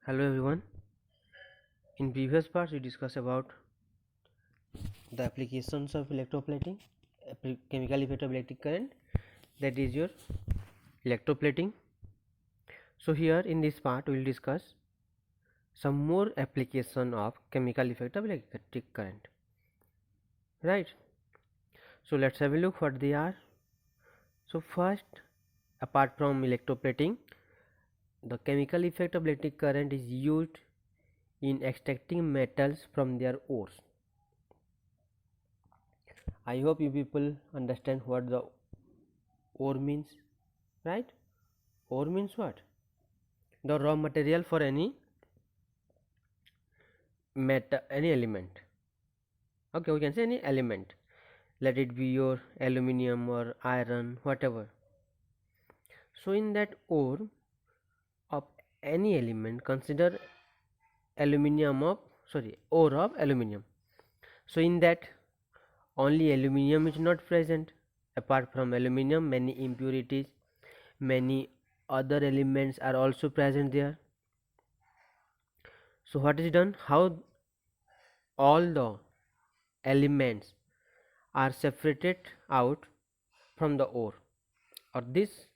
Hello everyone. In previous parts we discussed about the applications of electroplating, chemical effect of electric current, that is your electroplating. So here in this part we will discuss some more application of chemical effect of electric current. Right. So let's have a look what they are. So first, apart from electroplating, the chemical effect of electric current is used in extracting metals from their ores. I hope you people understand what the ore means, right? Ore means what? The raw material for any any element. Okay, we can say any element. Let it be your aluminium or iron, whatever. So in that ore of any element, consider ore of aluminium. So in that only aluminium is not present. Apart from aluminium, many impurities, many other elements are also present there. So what is done? How all the elements are separated out from the ore, or this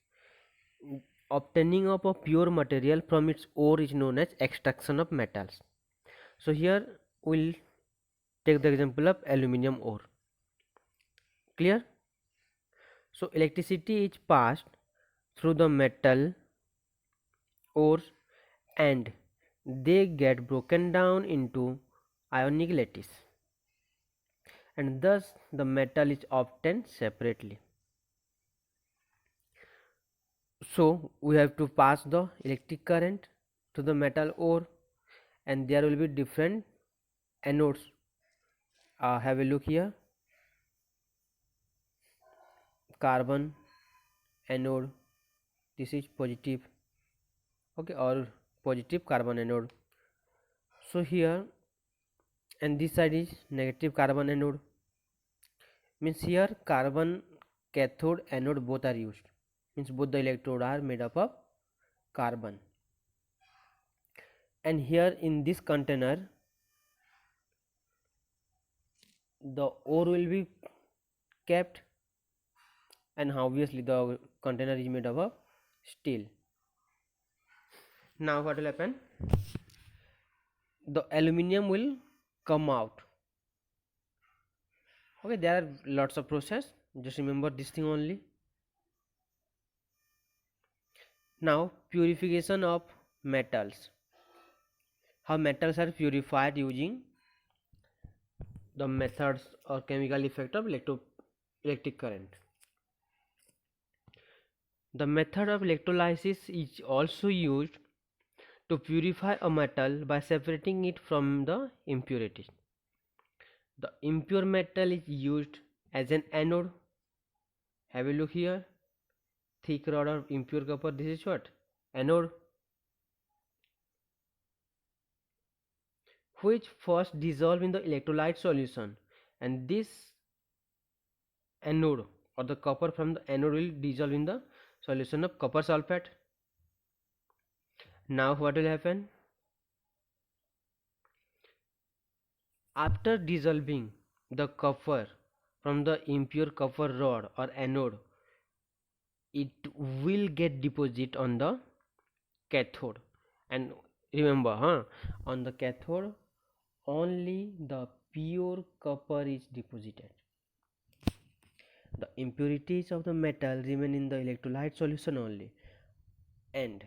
obtaining of a pure material from its ore is known as extraction of metals. So here we'll take the example of aluminium ore. Clear? So electricity is passed through the metal ores and they get broken down into ionic lattice, and thus the metal is obtained separately. So we have to pass the electric current to the metal ore, and there will be different anodes. Have a look here. Carbon anode, this is positive, okay, or positive carbon anode. So here, and this side is negative carbon anode, means here carbon cathode anode both are used, means both the electrode are made up of carbon. And here in this container the ore will be kept, and obviously the container is made up of steel. Now what will happen? The aluminium will come out. Okay, there are lots of process, just remember this thing only. Now purification of metals. How metals are purified using the methods or chemical effect of electric current. The method of electrolysis is also used to purify a metal by separating it from the impurities. The impure metal is used as an anode. Have a look here. Thick rod of impure copper, this is what? Anode, which first dissolve in the electrolyte solution, and this anode or the copper from the anode will dissolve in the solution of copper sulfate. Now what will happen? After dissolving the copper from the impure copper rod or anode, it will get deposit on the cathode. And remember, on the cathode only the pure copper is deposited. The impurities of the metal remain in the electrolyte solution only, and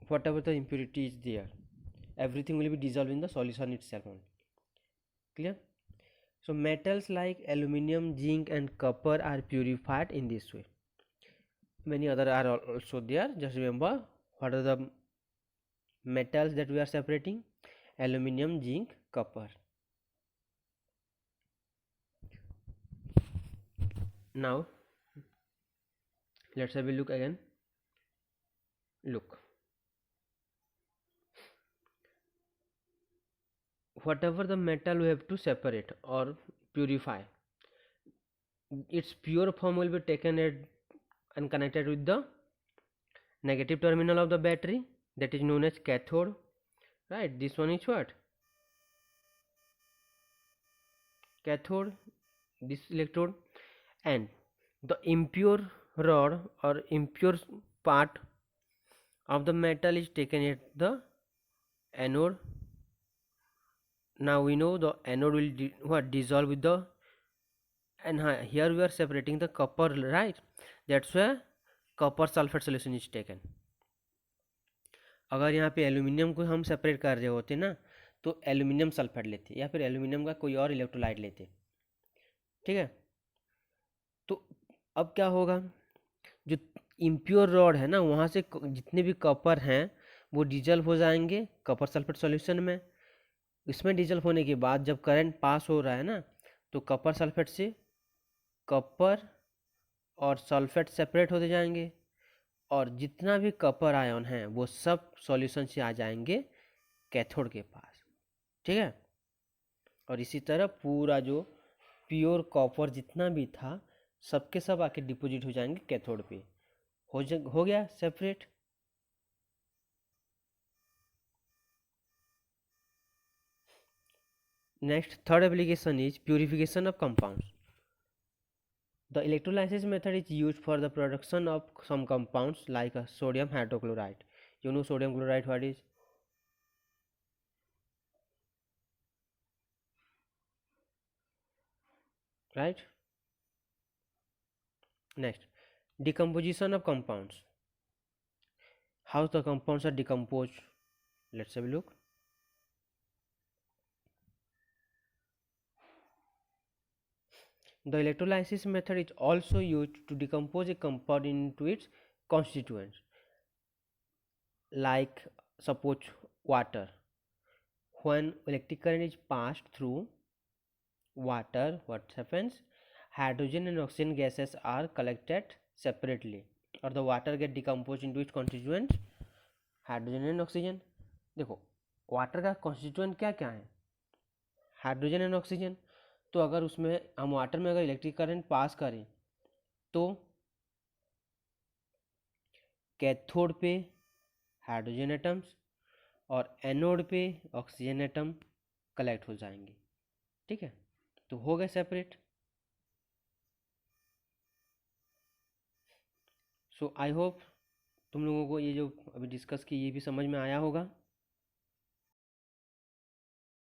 whatever the impurity is there, everything will be dissolved in the solution itself only. Clear? So metals like aluminium, zinc and copper are purified in this way. Many other are also there. Just remember what are the metals that we are separating: aluminium, zinc, copper. Now let's have a look again. Look, whatever the metal we have to separate or purify, its pure form will be taken and connected with the negative terminal of the battery, that is known as cathode. right? This one is what? Cathode, this electrode, and the impure rod or impure part of the metal is taken at the anode. Now we know the anode will dissolve with the, and here we are separating the copper, right? That's why copper sulfate solution is taken. अगर यहाँ पे aluminium को हम separate कर रहे होते ना, तो एल्यूमिनियम सल्फेट लेते या फिर एल्यूमिनियम का कोई और इलेक्ट्रोलाइट लेते, ठीक है। तो अब क्या होगा, जो इम्प्योर रॉड है ना, वहाँ से जितने भी कॉपर हैं वो डिजल्व हो जाएंगे कॉपर सल्फेट सॉल्यूशन में। इसमें डिजल्व होने के बाद जब करंट पास हो रहा है ना, तो कॉपर सल्फेट से कॉपर और सल्फेट सेपरेट होते जाएंगे, और जितना भी कॉपर आयन है वो सब सॉल्यूशन से आ जाएंगे कैथोड के पास, ठीक है। और इसी तरह पूरा जो प्योर कॉपर जितना भी था सबके सब आके डिपॉजिट हो जाएंगे कैथोड पे, हो गया separate. Next third application is purification of compounds. The electrolysis method is used for the production of some compounds like sodium hydrochloride. You know sodium chloride what is? Right? Next, decomposition of compounds. How the compounds are decomposed? Let's have a look. The electrolysis method is also used to decompose a compound into its constituents. Like suppose water. When electric current is passed through water, what happens? Hydrogen and oxygen gases are collected separately, or the water get decomposed into its constituents, hydrogen and oxygen. देखो water का constituent क्या क्या है, hydrogen and oxygen. तो अगर उसमें हम water में अगर इलेक्ट्रिक करंट पास करें तो कैथोड पे हाइड्रोजन एटम्स और एनोड पे ऑक्सीजन एटम कलेक्ट हो जाएंगे, ठीक है। तो हो गए सेपरेट। सो आई होप तुम लोगों को ये जो अभी डिस्कस की ये भी समझ में आया होगा।